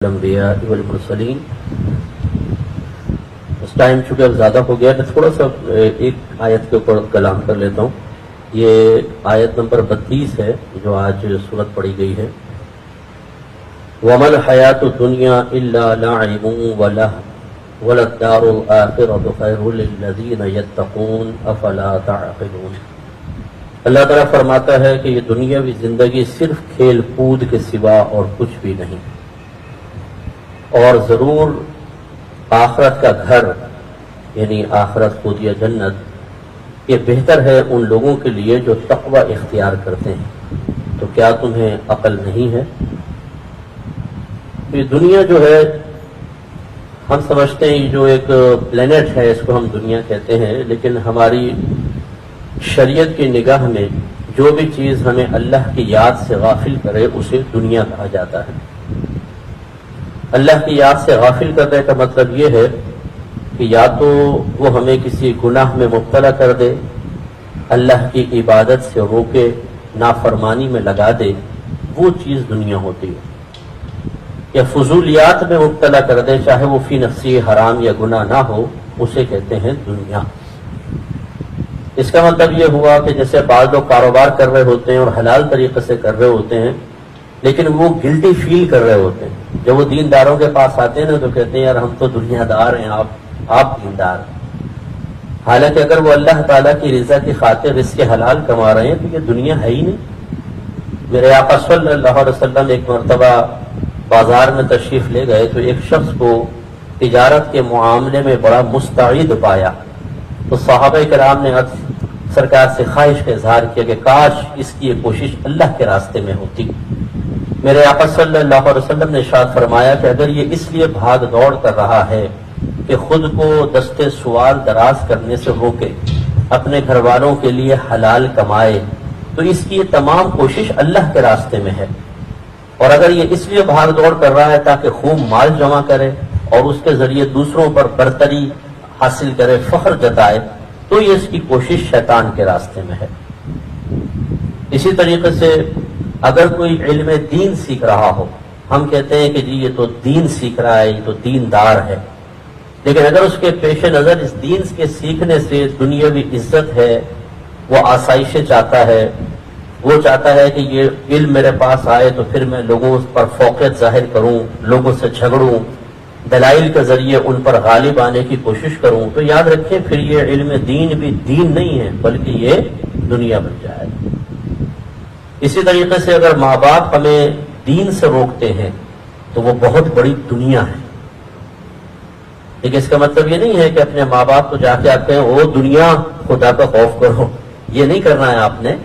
الانبیاء والمرسلین۔ اس ٹائم چونکہ اب زیادہ ہو گیا، میں تھوڑا سا ایک آیت کے اوپر کلام کر لیتا ہوں۔ یہ آیت نمبر 32 ہے جو آج سورت پڑھی گئی ہے۔ وَمَا الْحَيَاةُ الدُّنْيَا إِلَّا لَعِبٌ وَلَهْوٌ وَلَلدَّارُ الْآخِرَةُ خَيْرٌ لِلَّذِينَ يَتَّقُونَ أَفَلَا تَعْقِلُونَ۔ اللہ تعالیٰ فرماتا ہے کہ یہ دنیاوی زندگی صرف کھیل کود کے سوا اور کچھ بھی نہیں، اور ضرور آخرت کا گھر یعنی آخرت خود یا جنت یہ بہتر ہے ان لوگوں کے لیے جو تقوی اختیار کرتے ہیں۔ تو کیا تمہیں عقل نہیں ہے؟ یہ دنیا جو ہے، ہم سمجھتے ہیں جو ایک پلینٹ ہے، اس کو ہم دنیا کہتے ہیں، لیکن ہماری شریعت کی نگاہ میں جو بھی چیز ہمیں اللہ کی یاد سے غافل کرے اسے دنیا کہا جاتا ہے۔ اللہ کی یاد سے غافل کرنے کا مطلب یہ ہے کہ یا تو وہ ہمیں کسی گناہ میں مبتلا کر دے، اللہ کی عبادت سے روکے، نافرمانی میں لگا دے، وہ چیز دنیا ہوتی ہے، یا فضولیات میں مبتلا کر دے، چاہے وہ فی نفسی حرام یا گناہ نہ ہو، اسے کہتے ہیں دنیا۔ اس کا مطلب یہ ہوا کہ جیسے بعض لوگ کاروبار کر رہے ہوتے ہیں اور حلال طریقے سے کر رہے ہوتے ہیں، لیکن وہ گلٹی فیل کر رہے ہوتے ہیں۔ جب وہ دینداروں کے پاس آتے ہیں نا تو کہتے ہیں یار ہم تو دنیا دار ہیں، آپ دیندار ہیں۔ حالانکہ اگر وہ اللہ تعالیٰ کی رضا کی خاطر رزق حلال کما رہے ہیں تو یہ دنیا ہے ہی نہیں۔ میرے آقا صلی اللہ علیہ وسلم ایک مرتبہ بازار میں تشریف لے گئے تو ایک شخص کو تجارت کے معاملے میں بڑا مستعد پایا، تو صحابہ کرام نے سرکار سے خواہش کا اظہار کیا کہ کاش اس کی یہ کوشش اللہ کے راستے میں ہوتی۔ میرے آقا صلی اللہ علیہ وسلم نے ارشاد فرمایا کہ اگر یہ اس لیے بھاگ دوڑ کر رہا ہے کہ خود کو دستے سوال دراز کرنے سے روکے، اپنے گھر والوں کے لیے حلال کمائے، تو اس کی یہ تمام کوشش اللہ کے راستے میں ہے۔ اور اگر یہ اس لیے بھاگ دوڑ کر رہا ہے تاکہ خوب مال جمع کرے اور اس کے ذریعے دوسروں پر برتری حاصل کرے، فخر جتائے، تو یہ اس کی کوشش شیطان کے راستے میں ہے۔ اسی طریقے سے اگر کوئی علم دین سیکھ رہا ہو، ہم کہتے ہیں کہ جی یہ تو دین سیکھ رہا ہے، یہ تو دیندار ہے، لیکن اگر اس کے پیش نظر اس دین کے سیکھنے سے دنیاوی عزت ہے، وہ آسائشیں چاہتا ہے، وہ چاہتا ہے کہ یہ علم میرے پاس آئے تو پھر میں لوگوں پر فوقیت ظاہر کروں، لوگوں سے جھگڑوں، دلائل کے ذریعے ان پر غالب آنے کی کوشش کروں، تو یاد رکھیں پھر یہ علم دین بھی دین نہیں ہے بلکہ یہ دنیا بن جائے۔ اسی طریقے سے اگر ماں باپ ہمیں دین سے روکتے ہیں تو وہ بہت بڑی دنیا ہے، لیکن اس کا مطلب یہ نہیں ہے کہ اپنے ماں باپ کو جا کے آپ کہیں او دنیا خدا کا خوف کرو، یہ نہیں کرنا ہے آپ نے۔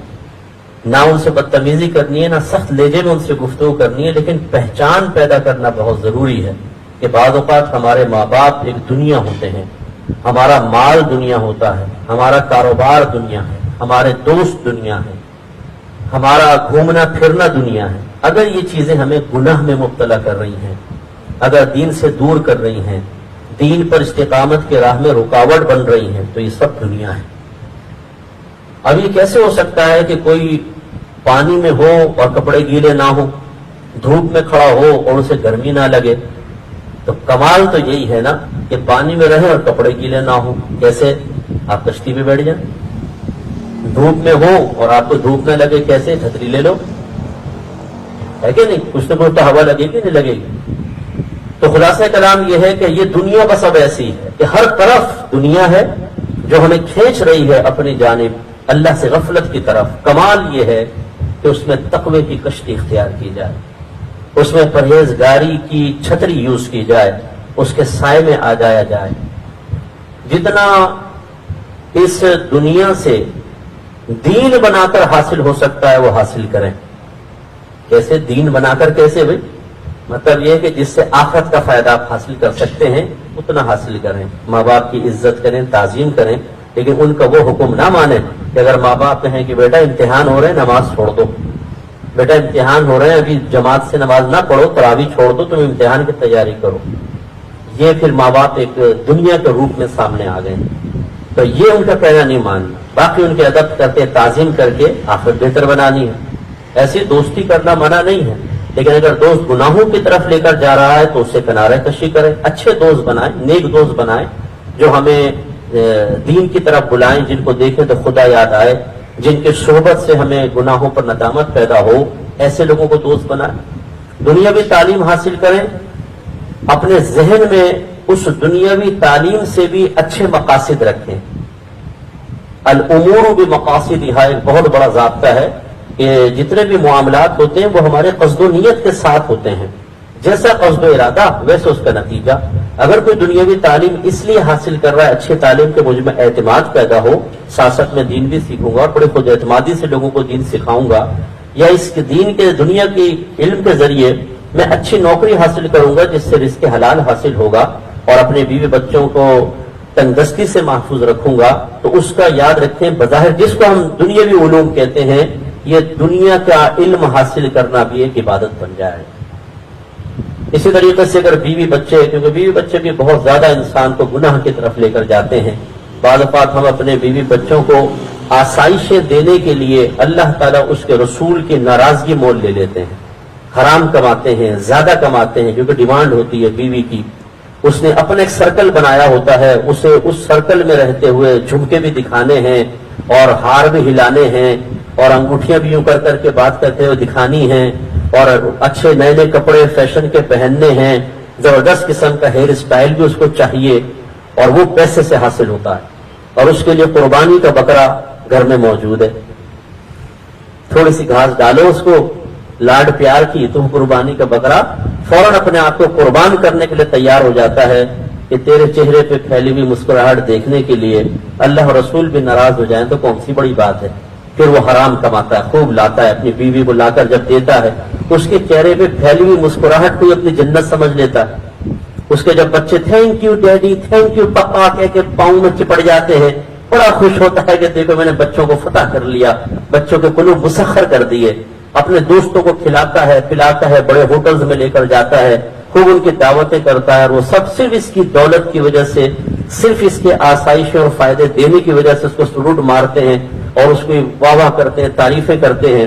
نہ ان سے بدتمیزی کرنی ہے، نہ سخت لہجے میں ان سے گفتگو کرنی ہے، لیکن پہچان پیدا کرنا بہت ضروری ہے کہ بعض اوقات ہمارے ماں باپ ایک دنیا ہوتے ہیں، ہمارا مال دنیا ہوتا ہے، ہمارا کاروبار دنیا ہے، ہمارے دوست دنیا ہے، ہمارا گھومنا پھرنا دنیا ہے۔ اگر یہ چیزیں ہمیں گناہ میں مبتلا کر رہی ہیں، اگر دین سے دور کر رہی ہیں، دین پر استقامت کے راہ میں رکاوٹ بن رہی ہیں، تو یہ سب دنیا ہے۔ اب یہ کیسے ہو سکتا ہے کہ کوئی پانی میں ہو اور کپڑے گیلے نہ ہو، دھوپ میں کھڑا ہو اور اسے گرمی نہ لگے؟ تو کمال تو یہی ہے نا کہ پانی میں رہے اور کپڑے گیلے نہ ہو۔ کیسے؟ آپ کشتی پہ بیٹھ جائیں، دھوپ میں ہو اور آپ کو دھوپ نہ لگے، کیسے؟ چھتری لے لو، ہے کہ نہیں؟ کچھ نہ کچھ تو ہوا لگے گی نہیں لگے گی۔ تو خلاصہ کلام یہ ہے کہ یہ دنیا بس اب ایسی ہے کہ ہر طرف دنیا ہے جو ہمیں کھینچ رہی ہے اپنی جانب اللہ سے غفلت کی طرف۔ کمال یہ ہے کہ اس میں تقوی کی کشتی اختیار کی جائے، اس میں پرہیزگاری کی چھتری یوز کی جائے، اس کے سائے میں آ جایا جائے۔ جتنا اس دنیا سے دین بنا کر حاصل ہو سکتا ہے وہ حاصل کریں۔ کیسے دین بنا کر؟ کیسے بھائی؟ مطلب یہ کہ جس سے آخرت کا فائدہ آپ حاصل کر سکتے ہیں اتنا حاصل کریں۔ ماں باپ کی عزت کریں، تعظیم کریں، لیکن ان کا وہ حکم نہ مانیں کہ اگر ماں باپ کہیں کہ بیٹا امتحان ہو رہے ہیں نماز چھوڑ دو، بیٹا امتحان ہو رہے ہیں ابھی جماعت سے نماز نہ پڑھو، تراویح چھوڑ دو، تم امتحان کی تیاری کرو، یہ پھر ماں باپ ایک دنیا کے روپ میں سامنے آ گئے۔ تو یہ ان کا کہنا نہیں ماننا، باقی ان کے ادب کر کے تعظیم کر کے آخر بہتر بنانی ہے۔ ایسی دوستی کرنا منع نہیں ہے، لیکن اگر دوست گناہوں کی طرف لے کر جا رہا ہے تو اس سے کنارہ کشی کرے، اچھے دوست بنائیں، نیک دوست بنائیں جو ہمیں دین کی طرف بلائیں، جن کو دیکھیں تو خدا یاد آئے، جن کے صحبت سے ہمیں گناہوں پر ندامت پیدا ہو، ایسے لوگوں کو دوست بنائیں۔ دنیاوی تعلیم حاصل کریں، اپنے ذہن میں اس دنیاوی تعلیم سے بھی اچھے مقاصد رکھیں۔ الامور بمقاصدها ایک بہت بڑا ضابطہ ہے کہ جتنے بھی معاملات ہوتے ہیں وہ ہمارے قصد و نیت کے ساتھ ہوتے ہیں، جیسا قصد و ارادہ ویسے اس کا نتیجہ۔ اگر کوئی دنیاوی تعلیم اس لیے حاصل کر رہا ہے اچھی تعلیم کے مجھ میں اعتماد پیدا ہو، سیاست میں دین بھی سیکھوں گا اور بڑے خود اعتمادی سے لوگوں کو دین سکھاؤں گا، یا اس کے دین کے دنیا کی علم کے ذریعے میں اچھی نوکری حاصل کروں گا جس سے رزق حلال حاصل ہوگا اور اپنے بیوی بچوں کو تنگ دستی سے محفوظ رکھوں گا، تو اس کا یاد رکھیں بظاہر جس کو ہم دنیاوی علوم کہتے ہیں، یہ دنیا کا علم حاصل کرنا بھی ایک عبادت بن جائے۔ اسی طریقے سے اگر بیوی بچے، کیونکہ بیوی بچے بھی بہت زیادہ انسان کو گناہ کی طرف لے کر جاتے ہیں، بعض اوقات ہم اپنے بیوی بچوں کو آسائشیں دینے کے لیے اللہ تعالیٰ اس کے رسول کی ناراضگی مول لے لیتے ہیں، حرام کماتے ہیں، زیادہ کماتے ہیں، کیونکہ ڈیمانڈ ہوتی ہے بیوی کی، اس نے اپنا ایک سرکل بنایا ہوتا ہے، اسے اس سرکل میں رہتے ہوئے جھمکے بھی دکھانے ہیں اور ہار بھی ہلانے ہیں اور انگوٹھیاں بھی یوں کر کر کے بات کرتے ہوئے دکھانی ہیں اور اچھے نئے نئے کپڑے فیشن کے پہننے ہیں، زبردست قسم کا ہیئر اسٹائل بھی اس کو چاہیے، اور وہ پیسے سے حاصل ہوتا ہے، اور اس کے لیے قربانی کا بکرا گھر میں موجود ہے۔ تھوڑی سی گھاس ڈالو اس کو، لاڈ پیار کی، تو قربانی کا بکرا فوراً اپنے آپ کو قربان کرنے کے لیے تیار ہو جاتا ہے کہ تیرے چہرے پہ پھیلی ہوئی مسکراہٹ دیکھنے کے لیے اللہ اور رسول بھی ناراض ہو جائیں تو کون سی بڑی بات ہے۔ پھر وہ حرام کماتا ہے، خوب لاتا ہے، اپنی بیوی کو لا کر جب دیتا ہے اس کے چہرے پہ پھیلی ہوئی مسکراہٹ کو اپنی جنت سمجھ لیتا ہے۔ اس کے جب بچے thank you daddy, thank you پپا کہہ کے پاؤں میں چپڑ جاتے ہیں، بڑا خوش ہوتا ہے کہ دیکھو میں نے بچوں کو فتح کر لیا، بچوں کے قلوب مسخر کر دیے۔ اپنے دوستوں کو کھلاتا ہے، پلاتا ہے، بڑے ہوٹلز میں لے کر جاتا ہے، خوب ان کی دعوتیں کرتا ہے، اور وہ سب صرف اس کی دولت کی وجہ سے، صرف اس کے آسائشیں اور فائدے دینے کی وجہ سے اس کو سلوٹ مارتے ہیں اور اس کی واہ واہ کرتے ہیں، تعریفیں کرتے ہیں،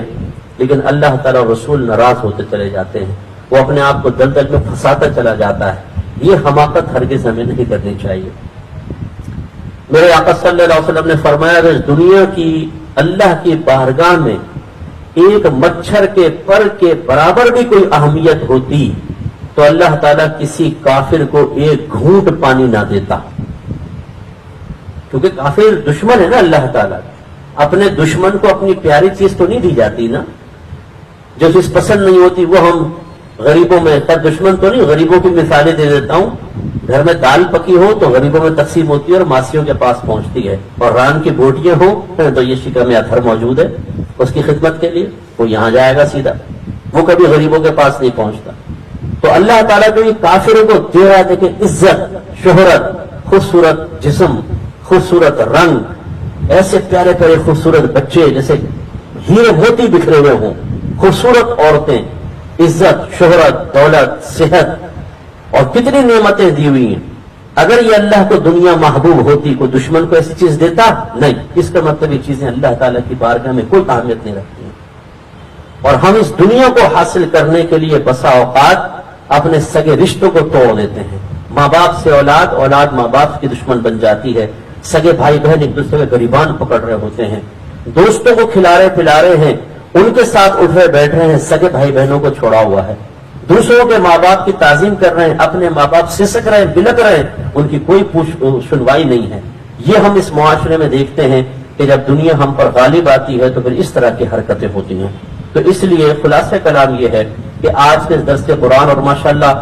لیکن اللہ تعالیٰ رسول ناراض ہوتے چلے جاتے ہیں، وہ اپنے آپ کو دلدل میں پھنساتا چلا جاتا ہے۔ یہ حماقت ہرگز ہمیں نہیں کرنی چاہیے۔ میرے آقا صلی اللہ علیہ وسلم نے فرمایا کہ دنیا کی اللہ کی بارگاہ میں ایک مچھر کے پر کے برابر بھی کوئی اہمیت ہوتی تو اللہ تعالیٰ کسی کافر کو ایک گھونٹ پانی نہ دیتا، کیونکہ کافر دشمن ہے نا اللہ تعالیٰ۔ اپنے دشمن کو اپنی پیاری چیز تو نہیں دی جاتی نا، جو چیز پسند نہیں ہوتی وہ ہم غریبوں میں، پر دشمن تو نہیں، غریبوں کی مثالیں دے دیتا ہوں۔ گھر میں دال پکی ہو تو غریبوں میں تقسیم ہوتی ہے اور ماسیوں کے پاس پہنچتی ہے، اور ران کی بوٹیاں ہوں تو یہ شکم اتھر موجود ہے اس کی خدمت کے لیے، وہ یہاں جائے گا سیدھا، وہ کبھی غریبوں کے پاس نہیں پہنچتا۔ تو اللہ تعالیٰ جو یہ کافروں کو دے رہا ہے کہ عزت، شہرت، خوبصورت جسم، خوبصورت رنگ، ایسے پیارے پیارے خوبصورت بچے جیسے ہیرے موتی بکھرے ہوئے ہوں، خوبصورت عورتیں، عزت، شہرت، دولت، صحت، اور کتنی نعمتیں دی ہوئی ہیں۔ اگر یہ اللہ کو دنیا محبوب ہوتی، کوئی دشمن کو ایسی چیز دیتا؟ نہیں۔ اس کا مطلب یہ چیزیں اللہ تعالیٰ کی بارگاہ میں کوئی اہمیت نہیں رکھتی ہیں، اور ہم اس دنیا کو حاصل کرنے کے لیے بسا اوقات اپنے سگے رشتوں کو توڑ دیتے ہیں۔ ماں باپ سے اولاد، اولاد ماں باپ کی دشمن بن جاتی ہے، سگے بھائی بہن ایک دوسرے کے گریبان پکڑ رہے ہوتے ہیں، دوستوں کو کھلا رہے پلا رہے ہیں، ان کے ساتھ اٹھ رہے بیٹھ رہے ہیں، سگے بھائی بہنوں کو چھوڑا ہوا ہے، دوسروں کے ماں باپ کی تعظیم کر رہے ہیں، اپنے ماں باپ سسک رہے ہیں، بلک رہے ہیں، ان کی کوئی سنوائی نہیں ہے۔ یہ ہم اس معاشرے میں دیکھتے ہیں کہ جب دنیا ہم پر غالب آتی ہے تو پھر اس طرح کی حرکتیں ہوتی ہیں۔ تو اس لیے خلاصہ کلام یہ ہے کہ آج کے درس قرآن، اور ماشاءاللہ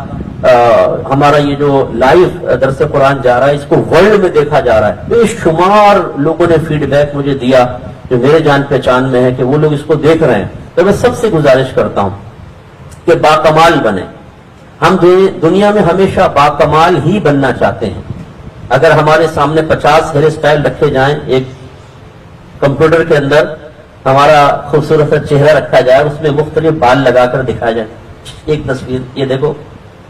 ہمارا یہ جو لائیو درس قرآن جا رہا ہے اس کو ورلڈ میں دیکھا جا رہا ہے، بے شمار لوگوں نے فیڈ بیک مجھے دیا جو میرے جان پہچان میں ہے کہ وہ لوگ اس کو دیکھ رہے ہیں۔ تو میں سب سے گزارش کرتا ہوں کہ باکمال بنے۔ ہم دنیا میں ہمیشہ باکمال ہی بننا چاہتے ہیں۔ اگر ہمارے سامنے 50 ہیئر اسٹائل رکھے جائیں، ایک کمپیوٹر کے اندر ہمارا خوبصورت سا چہرہ رکھا جائے، اس میں مختلف بال لگا کر دکھایا جائے، ایک تصویر، یہ دیکھو،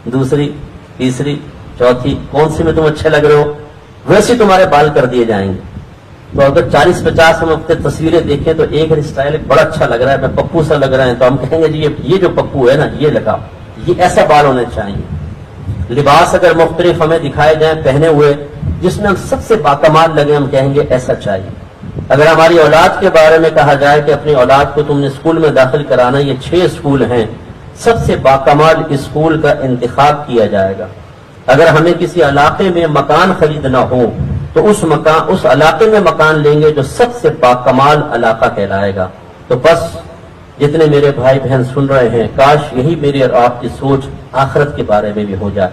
دوسری، تیسری، چوتھی، کون سی میں تم اچھے لگ رہے ہو، ویسے تمہارے بال کر دیے جائیں گے۔ تو اگر 40-50 ہم اپنے تصویریں دیکھیں تو ایک ہیئر اسٹائل بڑا اچھا لگ رہا ہے، میں پپو سا لگ رہا ہے، تو ہم کہیں گے جی یہ جو پپو ہے نا یہ لگاؤ، یہ ایسا بال ہونے چاہیے۔ لباس اگر مختلف ہمیں دکھائے جائیں پہنے ہوئے جس میں ہم سب سے باکمال لگے، ہم کہیں گے ایسا چاہیے۔ اگر ہماری اولاد کے بارے میں کہا جائے کہ اپنی اولاد کو تم نے اسکول میں داخل کرانا، یہ 6 اسکول ہیں، سب سے باکمال اسکول کا انتخاب کیا جائے گا۔ اگر ہمیں کسی علاقے میں مکان خریدنا ہو تو اس علاقے میں مکان لیں گے جو سب سے باکمال علاقہ کہلائے گا۔ تو بس جتنے میرے بھائی بہن سن رہے ہیں، کاش یہی میری اور آپ کی سوچ آخرت کے بارے میں بھی ہو جائے۔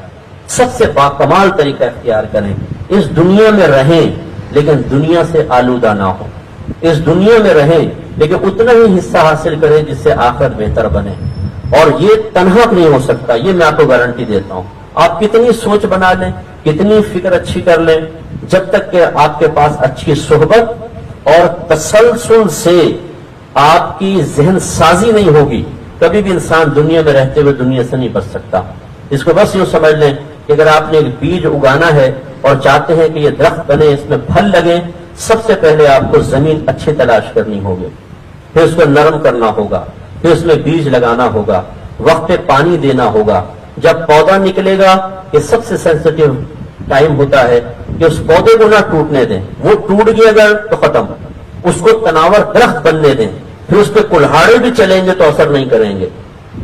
سب سے باکمال طریقہ اختیار کریں، اس دنیا میں رہیں لیکن دنیا سے آلودہ نہ ہو، اس دنیا میں رہیں لیکن اتنا ہی حصہ حاصل کریں جس سے آخرت بہتر بنے۔ اور یہ تنہا نہیں ہو سکتا، یہ میں آپ کو گارنٹی دیتا ہوں۔ آپ کتنی سوچ بنا لیں، کتنی فکر اچھی کر لیں، جب تک کہ آپ کے پاس اچھی صحبت اور تسلسل سے آپ کی ذہن سازی نہیں ہوگی، کبھی بھی انسان دنیا میں رہتے ہوئے دنیا سے نہیں بچ سکتا۔ اس کو بس یوں سمجھ لیں کہ اگر آپ نے ایک بیج اگانا ہے اور چاہتے ہیں کہ یہ درخت بنے، اس میں پھل لگیں، سب سے پہلے آپ کو زمین اچھی تلاش کرنی ہوگی، پھر اس کو نرم کرنا ہوگا، پھر اس میں بیج لگانا ہوگا، وقت پہ پانی دینا ہوگا۔ جب پودا نکلے گا، یہ سب سے سینسٹیو ٹائم ہوتا ہے کہ اس پودے کو نہ ٹوٹنے دیں، وہ ٹوٹ گیا اگر تو ختم، اس کو تناور درخت بننے دیں، پھر اس پہ کلہاڑے بھی چلیں گے تو اثر نہیں کریں گے۔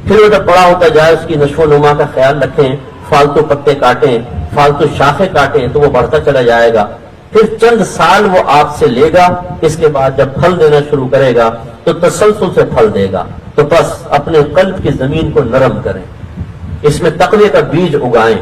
پھر وہ جب بڑا ہوتا جائے اس کی نشو و نما کا خیال رکھیں، فالتو پتے کاٹیں، فالتو شاخیں کاٹیں تو وہ بڑھتا چلا جائے گا۔ پھر چند سال وہ آپ سے لے گا، اس کے بعد جب پھل دینا شروع کرے گا تو تسلسل سے پھل دے گا۔ تو بس اپنے قلب کی زمین کو نرم کریں، اس میں تقوی کا بیج اگائیں،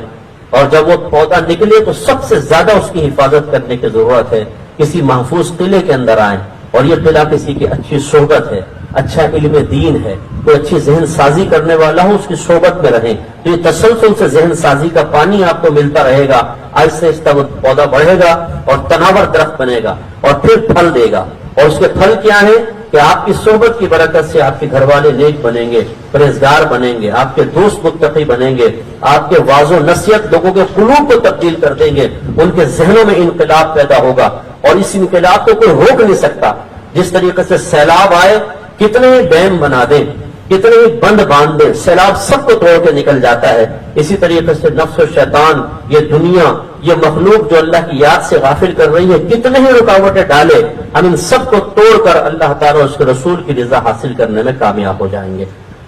اور جب وہ پودا نکلے تو سب سے زیادہ اس کی حفاظت کرنے کی ضرورت ہے۔ کسی محفوظ قلعے کے اندر آئیں، اور یہ قلعہ کسی کی اچھی صحبت ہے، اچھا علم دین ہے، کوئی اچھی ذہن سازی کرنے والا ہو، اس کی صحبت میں رہیں تو یہ تسلسل سے ذہن سازی کا پانی آپ کو ملتا رہے گا، آہستہ آہستہ وہ پودا بڑھے گا اور تناور درخت بنے گا اور پھر پھل دے گا۔ اور اس کے پھل کیا ہے کہ آپ کی صحبت کی برکت سے آپ کے گھر والے نیک بنیں گے، پرہیزگار بنیں گے، آپ کے دوست متقی بنیں گے، آپ کے واعظ و نصیحت لوگوں کے قلوب کو تبدیل کر دیں گے، ان کے ذہنوں میں انقلاب پیدا ہوگا، اور اس انقلاب کو کوئی روک نہیں سکتا۔ جس طریقے سے سیلاب آئے، کتنے ہی ڈیم بنا دیں، کتنے ہی بند باندھ دیں، سیلاب سب کو توڑ کے نکل جاتا ہے۔ اسی طریقے سے نفس و شیطان، یہ دنیا، یہ مخلوق جو اللہ کی یاد سے غافل کر رہی ہے، کتنے ہی رکاوٹیں ڈالے، ہم ان سب کو توڑ کر اللہ تعالیٰ اور اس کے رسول کی رضا حاصل کرنے میں کامیاب ہو جائیں گے۔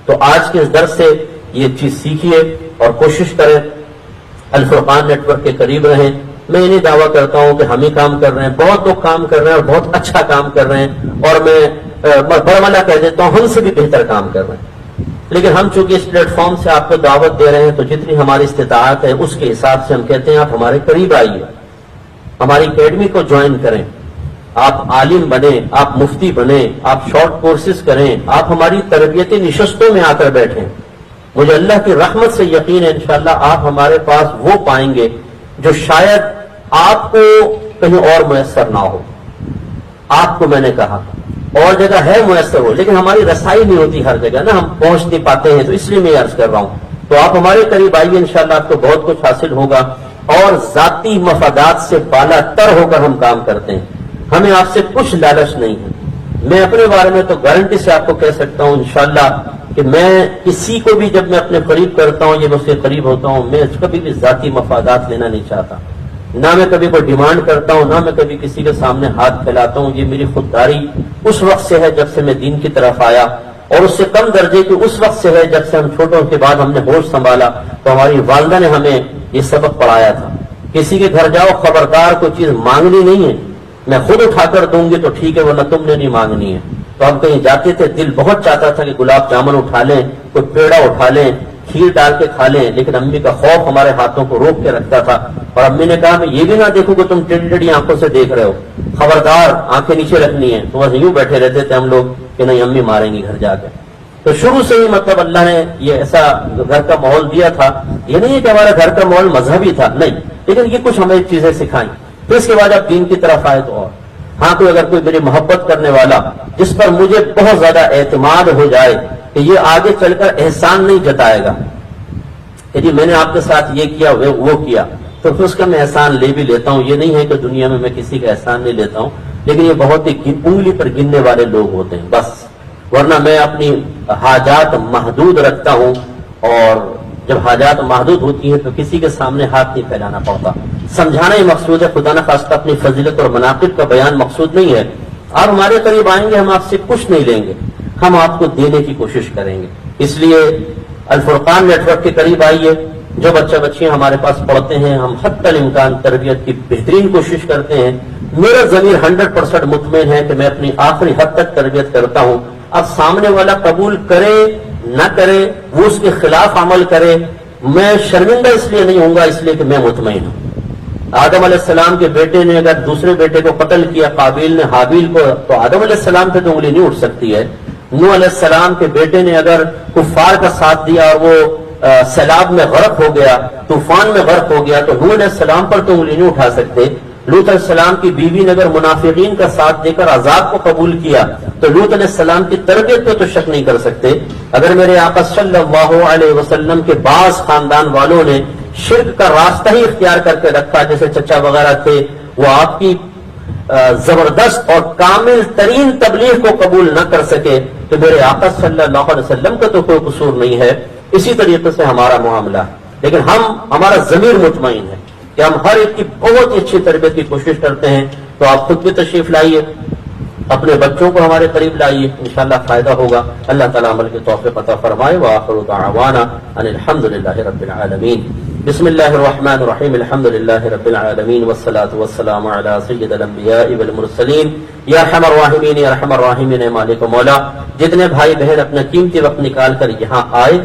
تو آج کے اس درس سے یہ چیز سیکھیے اور کوشش کریں الفرقان نیٹ ورک کے قریب رہیں۔ میں یہ نہیں دعویٰ کرتا ہوں کہ ہم ہی کام کر رہے ہیں، بہت لوگ کام کر رہے ہیں اور بہت اچھا کام کر رہے ہیں، اور میں برملا کہہ دیتا ہوں ہم سے بھی بہتر کام کر رہے ہیں، لیکن ہم چونکہ اس پلیٹ فارم سے آپ کو دعوت دے رہے ہیں تو جتنی ہماری استطاعت ہے اس کے حساب سے ہم کہتے ہیں آپ ہمارے قریب آئیے، ہماری اکیڈمی کو جوائن کریں، آپ عالم بنیں، آپ مفتی بنیں، آپ شارٹ کورسز کریں، آپ ہماری تربیتی نشستوں میں آ کر بیٹھیں۔ مجھے اللہ کی رحمت سے یقین ہے انشاءاللہ آپ ہمارے پاس وہ پائیں گے جو شاید آپ کو کہیں اور میسر نہ ہو۔ آپ کو میں نے کہا اور جگہ ہے میسر ہو، لیکن ہماری رسائی نہیں ہوتی ہر جگہ نا، ہم پہنچ نہیں پاتے ہیں، تو اس لیے میں عرض کر رہا ہوں۔ تو آپ ہمارے قریب آئیے، انشاءاللہ آپ کو بہت کچھ حاصل ہوگا، اور ذاتی مفادات سے بالا تر ہو کر ہم کام کرتے ہیں، ہمیں آپ سے کچھ لالچ نہیں ہے۔ میں اپنے بارے میں تو گارنٹی سے آپ کو کہہ سکتا ہوں انشاءاللہ کہ میں کسی کو بھی جب میں اپنے قریب کرتا ہوں، یہ میں اس کے قریب ہوتا ہوں، میں کبھی بھی ذاتی مفادات لینا نہیں چاہتا، نہ میں کبھی کوئی ڈیمانڈ کرتا ہوں، نہ میں کبھی کسی کے سامنے ہاتھ پھیلاتا ہوں۔ یہ میری خودداری اس وقت سے ہے جب سے میں دین کی طرف آیا، اور اس سے کم درجے کی اس وقت سے ہے جب سے ہم چھوٹوں کے بعد ہم نے ہوش سنبھالا تو ہماری والدہ نے ہمیں یہ سبق پڑھایا تھا۔ کسی کے گھر جاؤ خبردار کوئی چیز مانگنی نہیں ہے، میں خود اٹھا کر دوں گی تو ٹھیک ہے، ورنہ تم نے نہیں مانگنی ہے۔ تو ہم کہیں جاتے تھے، دل بہت چاہتا تھا کہ گلاب جامن اٹھا لیں، کوئی پیڑا اٹھا لیں، کھیر ڈال کے کھا لیں، لیکن امی کا خوف ہمارے ہاتھوں کو روک کے رکھتا تھا، اور امی نے کہا میں یہ بھی نہ دیکھوں کہ تم ٹیڑھی ٹیڑھی آنکھوں سے دیکھ رہے ہو، خبردار آنکھیں نیچے رکھنی ہے۔ تو بس یوں بیٹھے رہتے تھے ہم لوگ کہ نہیں امی ماریں گی گھر جا کے۔ تو شروع سے ہی مطلب اللہ نے یہ ایسا گھر کا ماحول دیا تھا، یہ نہیں ہے کہ ہمارا گھر کا ماحول مذہبی تھا، نہیں، لیکن یہ کچھ ہمیں چیزیں سکھائیں۔ پھر اس کے بعد آپ دین کی طرف آئے تو اور ہاں کوئی میری محبت کرنے والا جس پر مجھے بہت زیادہ اعتماد ہو جائے کہ یہ آگے چل کر احسان نہیں جتائے گا کہ جی میں نے آپ کے ساتھ یہ کیا وہ کیا، تو پھر اس کا میں احسان لے بھی لیتا ہوں۔ یہ نہیں ہے کہ دنیا میں میں کسی کا احسان نہیں لیتا ہوں، لیکن یہ بہت ہی انگلی پر گننے والے لوگ ہوتے ہیں بس، ورنہ میں اپنی حاجات محدود رکھتا ہوں، اور جب حاجات محدود ہوتی ہیں تو کسی کے سامنے ہاتھ نہیں پھیلانا پڑتا، سمجھانا ہی مقصود ہے، خدا نخواستہ اپنی فضیلت اور مناقب کا بیان مقصود نہیں ہے۔ آپ ہمارے قریب آئیں گے، ہم آپ سے کچھ نہیں لیں گے، ہم آپ کو دینے کی کوشش کریں گے۔ اس لیے الفرقان نیٹ ورک کے قریب آئیے، جو بچہ بچیاں ہمارے پاس پڑھتے ہیں، ہم حتی الامکان تربیت کی بہترین کوشش کرتے ہیں۔ میرا ضمیر 100% مطمئن ہے کہ میں اپنی آخری حد تک تربیت کرتا ہوں۔ اب سامنے والا قبول کرے نہ کرے، وہ اس کے خلاف عمل کرے، میں شرمندہ اس لیے نہیں ہوں گا، اس لیے کہ میں مطمئن ہوں۔ آدم علیہ السلام کے بیٹے نے اگر دوسرے بیٹے کو قتل کیا، قابیل نے حابیل کو، تو آدم علیہ السلام پہ تو انگلی نہیں اٹھ سکتی ہے۔ نوح علیہ السلام کے بیٹے نے اگر کفار کا ساتھ دیا اور وہ سیلاب میں غرق ہو گیا، طوفان میں غرق ہو گیا، تو نوح علیہ السلام پر تو انگلی نہیں اٹھا سکتے۔ لوط علیہ السلام کی بیوی نے اگر منافقین کا ساتھ دے کر عذاب کو قبول کیا تو لوط علیہ السلام کی تربیت پہ تو شک نہیں کر سکتے۔ اگر میرے آقا صلی اللہ علیہ وسلم کے بعض خاندان والوں نے شرک کا راستہ ہی اختیار کر کے رکھا، جیسے چچا وغیرہ تھے، وہ آپ کی زبردست اور کامل ترین تبلیغ کو قبول نہ کر سکے، تو میرے آقا صلی اللہ علیہ وسلم کا تو کوئی قصور نہیں ہے۔ اسی طریقے سے ہمارا معاملہ ہے، لیکن ہمارا ضمیر مطمئن ہے کہ ہم ہر ایک کی بہت ہی اچھی تربیت کی کوشش کرتے ہیں۔ تو آپ خود بھی تشریف لائیے، اپنے بچوں کو ہمارے قریب لائیے، انشاءاللہ فائدہ ہوگا۔ اللہ تعالیٰ عمل کی توفیق عطا فرمائے۔ وآخر دعوانا ان الحمد للہ رب العالمین۔ بسم اللہ الرحمن الرحیم، الحمد للہ رب العالمین، والصلاة والسلام علی سید الانبیاء والمرسلین۔ یا ارحم الراحمین، یا ارحم الراحمین، مالک و مولا، جتنے بھائی بہن اپنا قیمتی وقت نکال کر یہاں آئے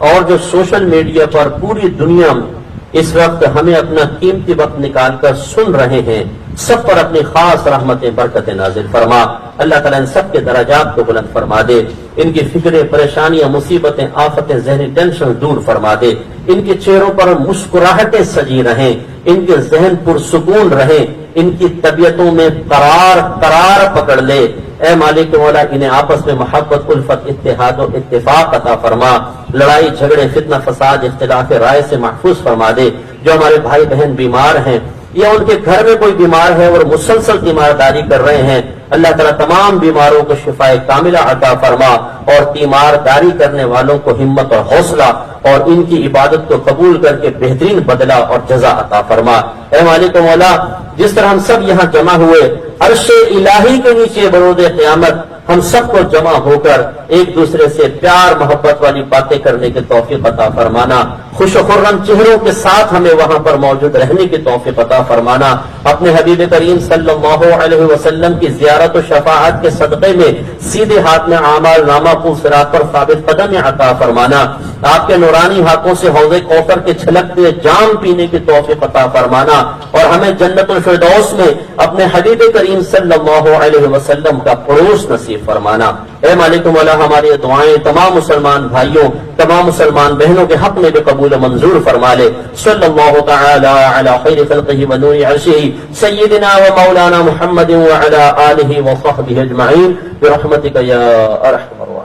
اور جو سوشل میڈیا پر پوری دنیا میں اس وقت ہمیں اپنا قیمتی وقت نکال کر سن رہے ہیں، سب پر اپنی خاص رحمتیں برکتیں نازل فرما۔ اللہ تعالیٰ ان سب کے درجات کو بلند فرما دے، ان کی فکریں، پریشانیاں، مصیبتیں، آفتیں، ذہنی ٹینشن دور فرما دے، ان کے چہروں پر مسکراہٹیں سجی رہیں، ان کے ذہن پرسکون رہیں، ان کی طبیعتوں میں قرار پکڑ لے۔ اے مالک مولا، انہیں آپس میں محبت، الفت، اتحاد و اتفاق عطا فرما، لڑائی جھگڑے، فتنہ فساد، اختلاف رائے سے محفوظ فرما دے۔ جو ہمارے بھائی بہن بیمار ہیں یا ان کے گھر میں کوئی بیمار ہے اور مسلسل تیمارداری کر رہے ہیں، اللہ تعالیٰ تمام بیماروں کو شفاء کاملہ عطا فرما، اور تیمارداری کرنے والوں کو ہمت اور حوصلہ اور ان کی عبادت کو قبول کر کے بہترین بدلہ اور جزا عطا فرما۔ اے مالک مولا، جس طرح ہم سب یہاں جمع ہوئے، عرش الہی کے نیچے بروز قیامت ہم سب کو جمع ہو کر ایک دوسرے سے پیار محبت والی باتیں کرنے کی توفیق عطا فرمانا، خوش و خرم چہروں کے ساتھ ہمیں وہاں پر موجود رہنے کی توفیق عطا فرمانا، اپنے حبیب کریم صلی اللہ علیہ وسلم کی زیارت و شفاعت کے صدقے میں سیدھے ہاتھ میں اعمال نامہ کو صراط پر ثابت قدم عطا فرمانا، آپ کے نورانی ہاتھوں سے حوض کوثر کے چھلکتے جام پینے کی توفیق عطا فرمانا، اور ہمیں جنت الفردوس میں اپنے حبیب کریم صلی اللہ علیہ وسلم کا پڑوس نصیب فرمانا۔ اے مالک مولا، ہماری دعائیں تمام مسلمان بھائیوں، تمام مسلمان بہنوں کے حق میں بھی قبول و منظور فرما لے۔ صلی اللہ تعالی علی خیر خلقہ و نور عرشہ سیدنا و مولانا محمد وعلی آلہ و صحبہ اجمعین برحمتک یا ارحم الراحمین۔